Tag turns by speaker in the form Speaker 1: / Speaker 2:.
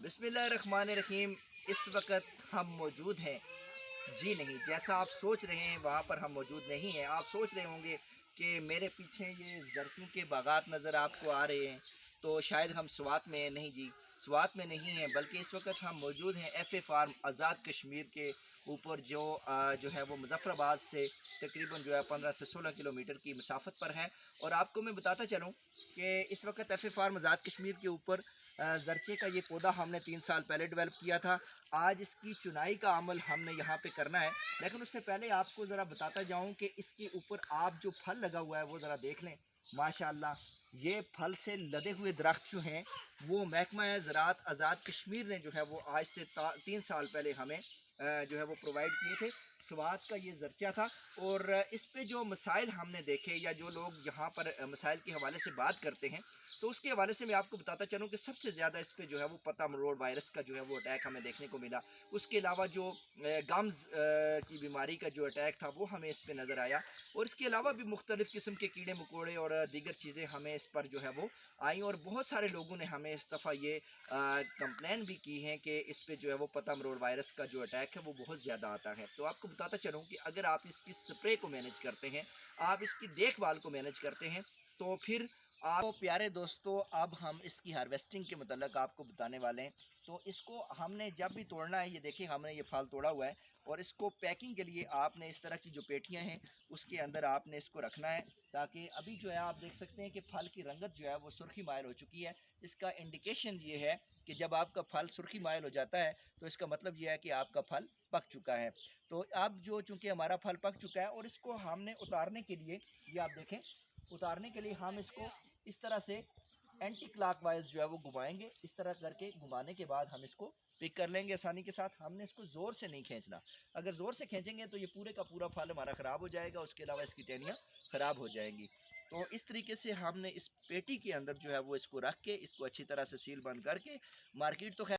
Speaker 1: बिस्मिल्लाहिर्रहमानिर्रहीम। इस वक्त हम मौजूद हैं, जी नहीं, जैसा आप सोच रहे हैं वहाँ पर हम मौजूद नहीं हैं। आप सोच रहे होंगे कि मेरे पीछे ये ज़रतू के बागात नज़र आपको आ रहे हैं, तो शायद हम स्वात में हैं। नहीं जी, स्वात में नहीं हैं, बल्कि इस वक्त हम मौजूद हैं F A farm Azad Kashmir के ऊपर, जो है वो मुज़फ़्फ़राबाद से तकरीबन जो है 15 से 16 किलोमीटर की मसाफ़त पर है। और आपको मैं बताता चलूँ कि इस वक्त F A farm Azad Kashmir के ऊपर ज़रचे का ये पौधा हमने 3 साल पहले डेवलप किया था। आज इसकी चुनाई का अमल हमने यहाँ पे करना है, लेकिन उससे पहले आपको ज़रा बताता जाऊँ कि इसके ऊपर आप जो फल लगा हुआ है वो ज़रा देख लें। माशाअल्लाह, ये फल से लदे हुए दरख्त जो हैं वो महकमा ज़राअत आज़ाद कश्मीर ने जो है वो आज से 3 साल पहले हमें जो है वो प्रोवाइड किए थे। स्वाद का ये ज़रचा था। और इस पे जो मसाइल हमने देखे, या जो लोग यहाँ पर मसाइल के हवाले से बात करते हैं, तो उसके हवाले से मैं आपको बताता चलूँ कि सबसे ज़्यादा इस पे जो है वो पता मरोड़ वायरस का जो है वो अटैक हमें देखने को मिला। उसके अलावा जो गम्स की बीमारी का जो अटैक था वो हमें इस पे नज़र आया। और इसके अलावा भी मुख्तलिफ़ किस्म के कीड़े मकोड़े और दीगर चीज़ें हमें इस पर जो है वो आई। और बहुत सारे लोगों ने हमें इस दफ़ा ये कंप्लेन भी की है कि इस पे जो है वो पता मरोड़ वायरस का जो अटैक है वो बहुत ज़्यादा आता है। तो आपको बताता चलूँ कि अगर आप इसकी स्प्रे को मैनेज करते हैं, आप इसकी देखभाल को मैनेज करते हैं, तो फिर आप तो प्यारे दोस्तों, अब हम इसकी हार्वेस्टिंग के मतलब आपको बताने वाले हैं। तो इसको हमने जब भी तोड़ना है, ये देखिए हमने ये फल तोड़ा हुआ है, और इसको पैकिंग के लिए आपने इस तरह की जो पेटियां हैं उसके अंदर आपने इसको रखना है, ताकि अभी जो है आप देख सकते हैं कि फल की रंगत जो है वो सुर्खी माइल हो चुकी है। इसका इंडिकेशन ये है कि जब आपका फल सुर्खी माइल हो जाता है तो इसका मतलब ये है कि आपका फल पक चुका है। तो अब जो चूँकि हमारा फल पक चुका है, और इसको हमने उतारने के लिए, ये आप देखें, उतारने के लिए हम इसको इस तरह से एंटी क्लॉकवाइज जो है वो घुमाएंगे। इस तरह करके घुमाने के बाद हम इसको पिक कर लेंगे आसानी के साथ। हमने इसको ज़ोर से नहीं खींचना। अगर ज़ोर से खींचेंगे तो ये पूरे का पूरा फल हमारा ख़राब हो जाएगा, उसके अलावा इसकी टहनियाँ ख़राब हो जाएंगी। तो इस तरीके से हमने इस पेटी के अंदर जो है वो इसको रख के, इसको अच्छी तरह से सील बंद करके, मार्केट तो खैर